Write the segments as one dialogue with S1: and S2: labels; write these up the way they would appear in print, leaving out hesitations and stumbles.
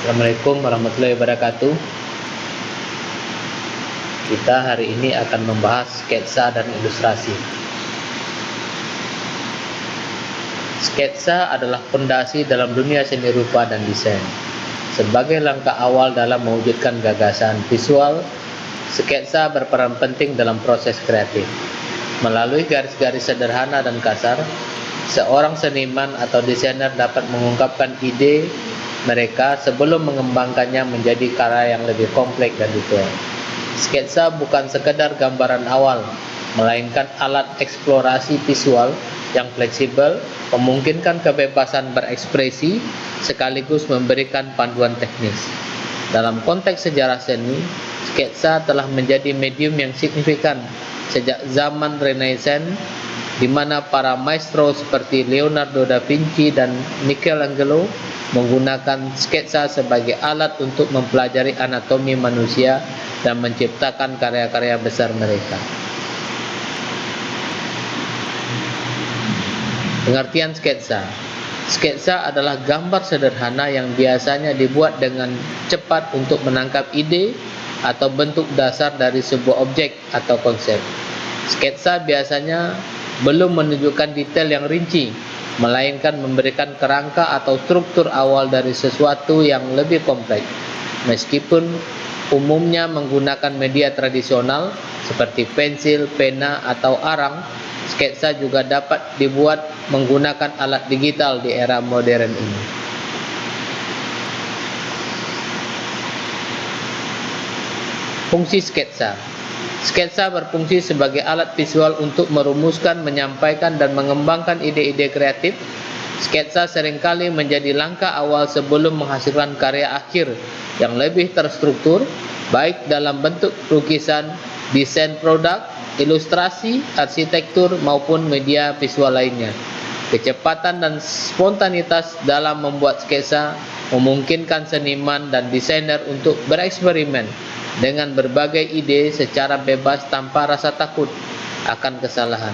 S1: Assalamualaikum warahmatullahi wabarakatuh. Kita hari ini akan membahas sketsa dan ilustrasi. Sketsa adalah fondasi dalam dunia seni rupa dan desain. Sebagai langkah awal dalam mewujudkan gagasan visual, sketsa berperan penting dalam proses kreatif. Melalui garis-garis sederhana dan kasar, seorang seniman atau desainer dapat mengungkapkan ide mereka sebelum mengembangkannya menjadi karya yang lebih kompleks dan detail. Sketsa bukan sekedar gambaran awal, melainkan alat eksplorasi visual yang fleksibel, memungkinkan kebebasan berekspresi, sekaligus memberikan panduan teknis. Dalam konteks sejarah seni, sketsa telah menjadi medium yang signifikan sejak zaman Renaissance, di mana para maestro seperti Leonardo da Vinci dan Michelangelo menggunakan sketsa sebagai alat untuk mempelajari anatomi manusia dan menciptakan karya-karya besar mereka. Pengertian sketsa. Sketsa adalah gambar sederhana yang biasanya dibuat dengan cepat untuk menangkap ide atau bentuk dasar dari sebuah objek atau konsep. Sketsa biasanya belum menunjukkan detail yang rinci, melainkan memberikan kerangka atau struktur awal dari sesuatu yang lebih kompleks. Meskipun umumnya menggunakan media tradisional seperti pensil, pena, atau arang, sketsa juga dapat dibuat menggunakan alat digital di era modern ini. Fungsi sketsa. Sketsa berfungsi sebagai alat visual untuk merumuskan, menyampaikan, dan mengembangkan ide-ide kreatif. Sketsa seringkali menjadi langkah awal sebelum menghasilkan karya akhir yang lebih terstruktur, baik dalam bentuk lukisan, desain produk, ilustrasi, arsitektur, maupun media visual lainnya. Kecepatan dan spontanitas dalam membuat sketsa memungkinkan seniman dan desainer untuk bereksperimen dengan berbagai ide secara bebas tanpa rasa takut akan kesalahan.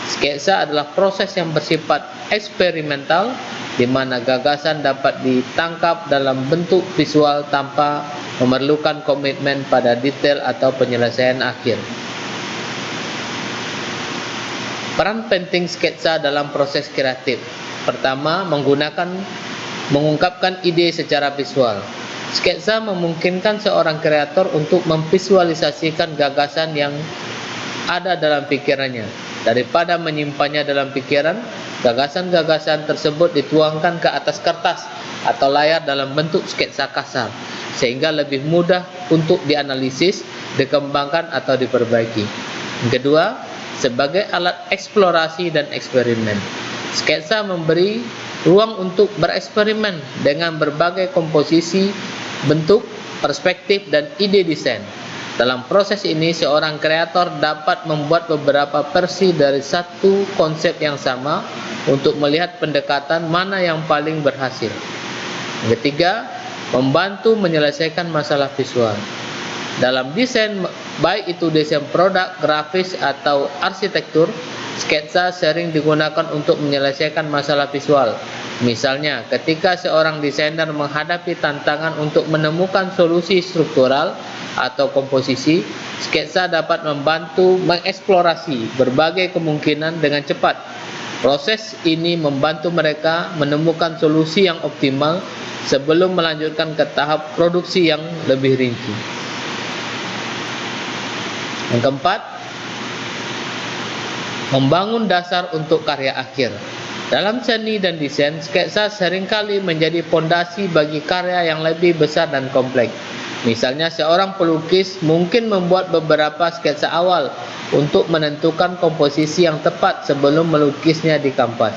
S1: Sketsa adalah proses yang bersifat eksperimental, di mana gagasan dapat ditangkap dalam bentuk visual tanpa memerlukan komitmen pada detail atau penyelesaian akhir. Peran penting sketsa dalam proses kreatif. Pertama, mengungkapkan ide secara visual. Sketsa memungkinkan seorang kreator untuk memvisualisasikan gagasan yang ada dalam pikirannya. Daripada menyimpannya dalam pikiran, gagasan-gagasan tersebut dituangkan ke atas kertas atau layar dalam bentuk sketsa kasar, sehingga lebih mudah untuk dianalisis, dikembangkan, atau diperbaiki. Kedua, sebagai alat eksplorasi dan eksperimen. Sketsa memberi ruang untuk bereksperimen dengan berbagai komposisi, bentuk, perspektif, dan ide desain. Dalam proses ini, seorang kreator dapat membuat beberapa versi dari satu konsep yang sama untuk melihat pendekatan mana yang paling berhasil. Ketiga, membantu menyelesaikan masalah visual. Dalam desain, baik itu desain produk, grafis, atau arsitektur, sketsa sering digunakan untuk menyelesaikan masalah visual. Misalnya, ketika seorang desainer menghadapi tantangan untuk menemukan solusi struktural atau komposisi, sketsa dapat membantu mengeksplorasi berbagai kemungkinan dengan cepat. Proses ini membantu mereka menemukan solusi yang optimal sebelum melanjutkan ke tahap produksi yang lebih rinci. Yang keempat, membangun dasar untuk karya akhir. Dalam seni dan desain, sketsa seringkali menjadi fondasi bagi karya yang lebih besar dan kompleks. Misalnya, seorang pelukis mungkin membuat beberapa sketsa awal untuk menentukan komposisi yang tepat sebelum melukisnya di kanvas.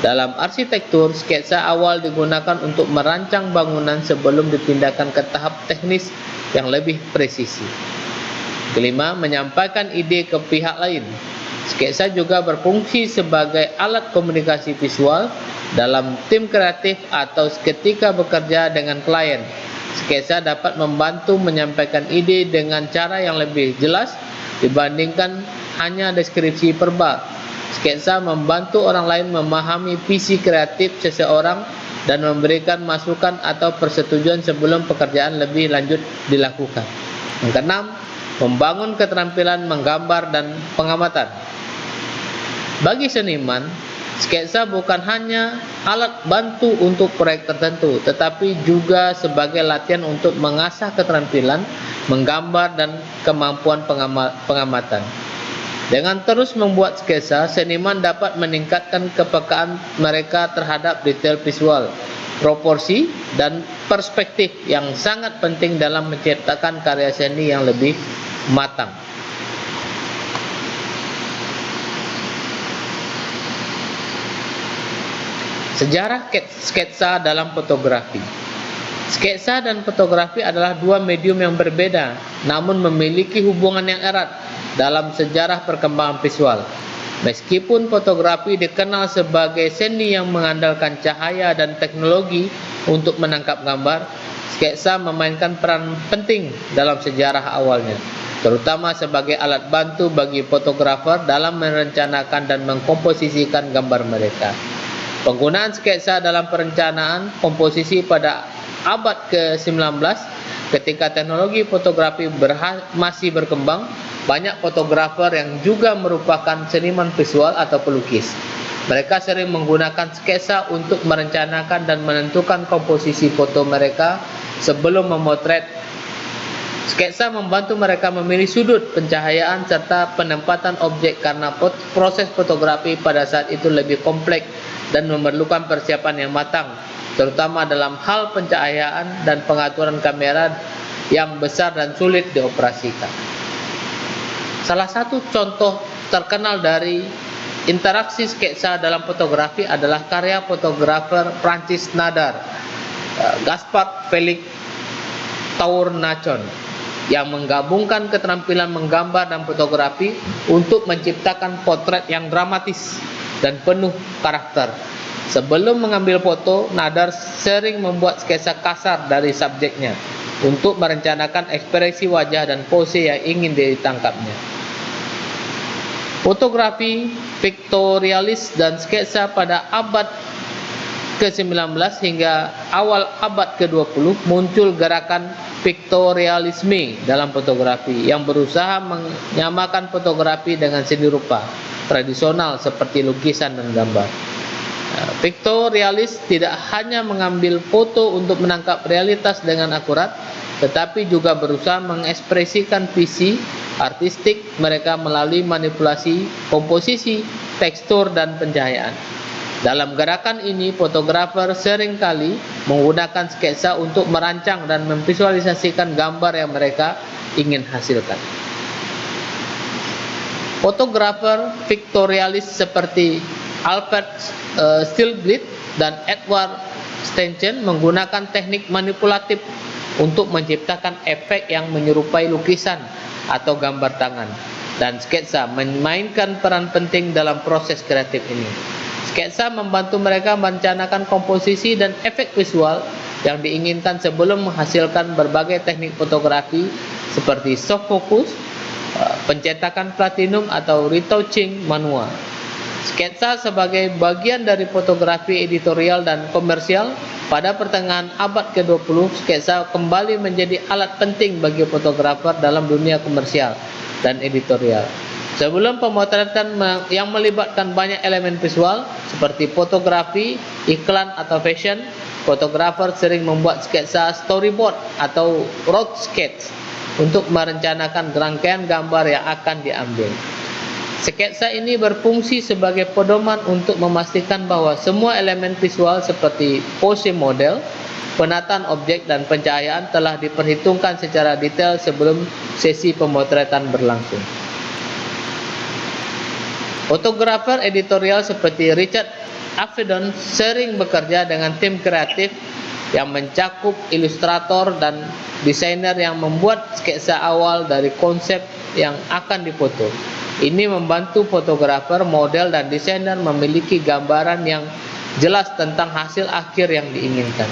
S1: Dalam arsitektur, sketsa awal digunakan untuk merancang bangunan sebelum dipindahkan ke tahap teknis yang lebih presisi. Kelima, menyampaikan ide ke pihak lain. Sketsa juga berfungsi sebagai alat komunikasi visual dalam tim kreatif atau ketika bekerja dengan klien. Sketsa dapat membantu menyampaikan ide dengan cara yang lebih jelas dibandingkan hanya deskripsi verbal. Sketsa membantu orang lain memahami visi kreatif seseorang dan memberikan masukan atau persetujuan sebelum pekerjaan lebih lanjut dilakukan. Yang keenam, membangun keterampilan menggambar dan pengamatan. Bagi seniman, sketsa bukan hanya alat bantu untuk proyek tertentu, tetapi juga sebagai latihan untuk mengasah keterampilan menggambar dan kemampuan pengamatan. Dengan terus membuat sketsa, seniman dapat meningkatkan kepekaan mereka terhadap detail visual, proporsi, dan perspektif yang sangat penting dalam menciptakan karya seni yang lebih matang. Sejarah sketsa dalam fotografi. Sketsa dan fotografi adalah dua medium yang berbeda, namun memiliki hubungan yang erat dalam sejarah perkembangan visual. Meskipun fotografi dikenal sebagai seni yang mengandalkan cahaya dan teknologi untuk menangkap gambar, sketsa memainkan peran penting dalam sejarah awalnya, terutama sebagai alat bantu bagi fotografer dalam merencanakan dan mengkomposisikan gambar mereka. Penggunaan sketsa dalam perencanaan komposisi pada abad ke-19, ketika teknologi fotografi masih berkembang, banyak fotografer yang juga merupakan seniman visual atau pelukis. Mereka sering menggunakan sketsa untuk merencanakan dan menentukan komposisi foto mereka sebelum memotret. Sketsa membantu mereka memilih sudut, pencahayaan, serta penempatan objek karena proses fotografi pada saat itu lebih kompleks dan memerlukan persiapan yang matang, terutama dalam hal pencahayaan dan pengaturan kamera yang besar dan sulit dioperasikan. Salah satu contoh terkenal dari interaksi sketsa dalam fotografi adalah karya fotografer Prancis Nadar, Gaspard Félix Tournachon, yang menggabungkan keterampilan menggambar dan fotografi untuk menciptakan potret yang dramatis dan penuh karakter. Sebelum mengambil foto, Nadar sering membuat sketsa kasar dari subjeknya untuk merencanakan ekspresi wajah dan pose yang ingin ditangkapnya. Fotografi piktorialis dan sketsa pada abad ke-19 hingga awal abad ke-20 muncul gerakan piktorialisme dalam fotografi yang berusaha menyamakan fotografi dengan seni rupa tradisional seperti lukisan dan gambar. Piktorialis tidak hanya mengambil foto untuk menangkap realitas dengan akurat, tetapi juga berusaha mengekspresikan visi artistik mereka melalui manipulasi komposisi, tekstur, dan pencahayaan. Dalam gerakan ini, fotografer seringkali menggunakan sketsa untuk merancang dan memvisualisasikan gambar yang mereka ingin hasilkan. Fotografer piktorialis seperti Alfred Stieglitz dan Edward Steichen menggunakan teknik manipulatif untuk menciptakan efek yang menyerupai lukisan atau gambar tangan, dan sketsa memainkan peran penting dalam proses kreatif ini. Sketsa membantu mereka merencanakan komposisi dan efek visual yang diinginkan sebelum menghasilkan berbagai teknik fotografi seperti soft focus, pencetakan platinum, atau retouching manual. Sketsa sebagai bagian dari fotografi editorial dan komersial, pada pertengahan abad ke-20, sketsa kembali menjadi alat penting bagi fotografer dalam dunia komersial dan editorial. Sebelum pemotretan yang melibatkan banyak elemen visual seperti fotografi, iklan, atau fashion, fotografer sering membuat sketsa storyboard atau road sketch untuk merencanakan rangkaian gambar yang akan diambil. Sketsa ini berfungsi sebagai pedoman untuk memastikan bahwa semua elemen visual seperti pose model, penataan objek, dan pencahayaan telah diperhitungkan secara detail sebelum sesi pemotretan berlangsung. Fotografer editorial seperti Richard Avedon sering bekerja dengan tim kreatif yang mencakup ilustrator dan desainer yang membuat sketsa awal dari konsep yang akan difoto. Ini membantu fotografer, model, dan desainer memiliki gambaran yang jelas tentang hasil akhir yang diinginkan.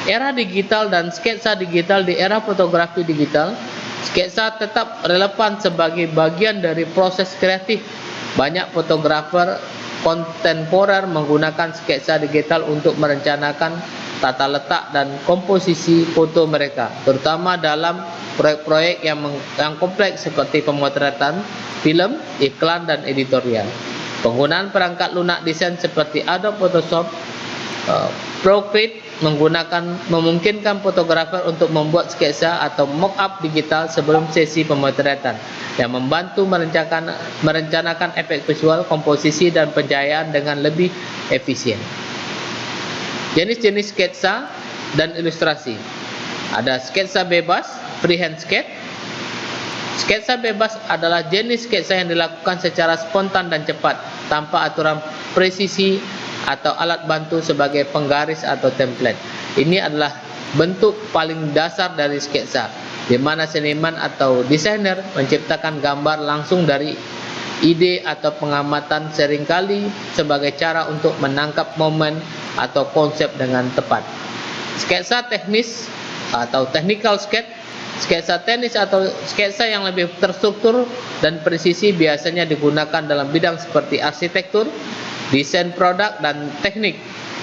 S1: Era digital dan sketsa digital. Di era fotografi digital, sketsa tetap relevan sebagai bagian dari proses kreatif. Banyak fotografer kontemporer menggunakan sketsa digital untuk merencanakan tata letak dan komposisi foto mereka, terutama dalam proyek-proyek yang kompleks seperti pemotretan, film, iklan, dan editorial. Penggunaan perangkat lunak desain seperti Adobe Photoshop, Procreate memungkinkan fotografer untuk membuat sketsa atau mock-up digital sebelum sesi pemotretan, yang membantu merencanakan efek visual, komposisi, dan pencahayaan dengan lebih efisien. Jenis-jenis sketsa dan ilustrasi. Ada sketsa bebas, freehand sketch. Sketsa bebas adalah jenis sketsa yang dilakukan secara spontan dan cepat, tanpa aturan presisi atau alat bantu sebagai penggaris atau template. Ini adalah bentuk paling dasar dari sketsa, di mana seniman atau desainer menciptakan gambar langsung dari ide atau pengamatan, seringkali sebagai cara untuk menangkap momen atau konsep dengan tepat. Sketsa teknis atau technical sketch. Sketsa teknis atau sketsa yang lebih terstruktur dan presisi biasanya digunakan dalam bidang seperti arsitektur, desain produk, dan teknik.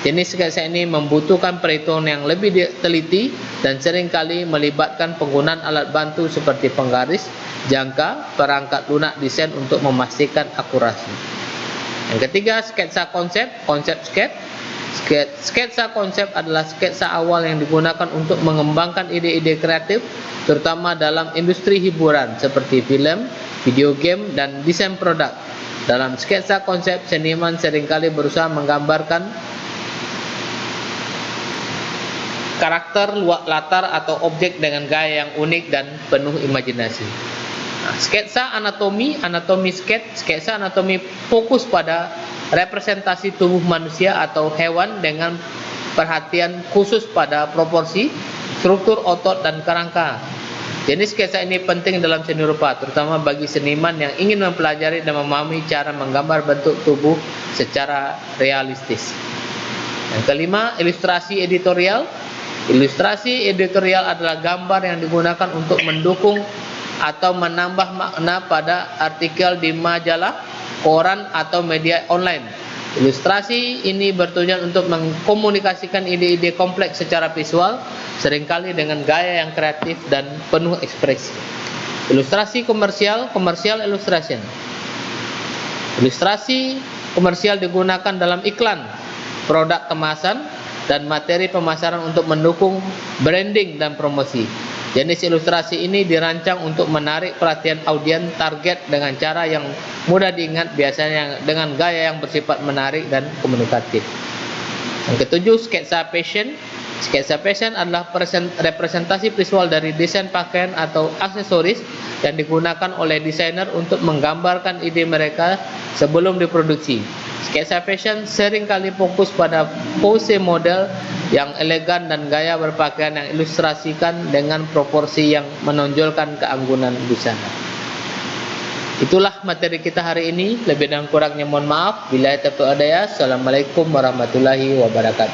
S1: Jenis sketsa ini membutuhkan perhitungan yang lebih teliti dan seringkali melibatkan penggunaan alat bantu seperti penggaris, jangka, perangkat lunak desain untuk memastikan akurasi. Yang ketiga, sketsa konsep, konsep sketch. Sketsa konsep adalah sketsa awal yang digunakan untuk mengembangkan ide-ide kreatif, terutama dalam industri hiburan seperti film, video game, dan desain produk. Dalam sketsa konsep, seniman seringkali berusaha menggambarkan karakter, latar, atau objek dengan gaya yang unik dan penuh imajinasi. Sketsa anatomi, sketch. Sketsa anatomi fokus pada representasi tubuh manusia atau hewan dengan perhatian khusus pada proporsi, struktur otot, dan kerangka. Jenis sketsa ini penting dalam seni rupa, terutama bagi seniman yang ingin mempelajari dan memahami cara menggambar bentuk tubuh secara realistis. Yang kelima, ilustrasi editorial. Ilustrasi editorial adalah gambar yang digunakan untuk mendukung atau menambah makna pada artikel di majalah, koran, atau media online. Ilustrasi ini bertujuan untuk mengkomunikasikan ide-ide kompleks secara visual, seringkali dengan gaya yang kreatif dan penuh ekspresi. Ilustrasi komersial, commercial illustration. Ilustrasi komersial digunakan dalam iklan, produk kemasan, dan materi pemasaran untuk mendukung branding dan promosi. Jenis ilustrasi ini dirancang untuk menarik perhatian audiens target dengan cara yang mudah diingat, biasanya dengan gaya yang bersifat menarik dan komunikatif. Yang ketujuh, sketsa fashion. Sketsa fashion adalah representasi visual dari desain pakaian atau aksesoris yang digunakan oleh desainer untuk menggambarkan ide mereka sebelum diproduksi. Sketsa fashion seringkali fokus pada pose model yang elegan dan gaya berpakaian yang ilustrasikan dengan proporsi yang menonjolkan keanggunan busana. Itulah materi kita hari ini. Lebih dan kurangnya mohon maaf. Billahi taufiq wal hidayah. Assalamualaikum warahmatullahi wabarakatuh.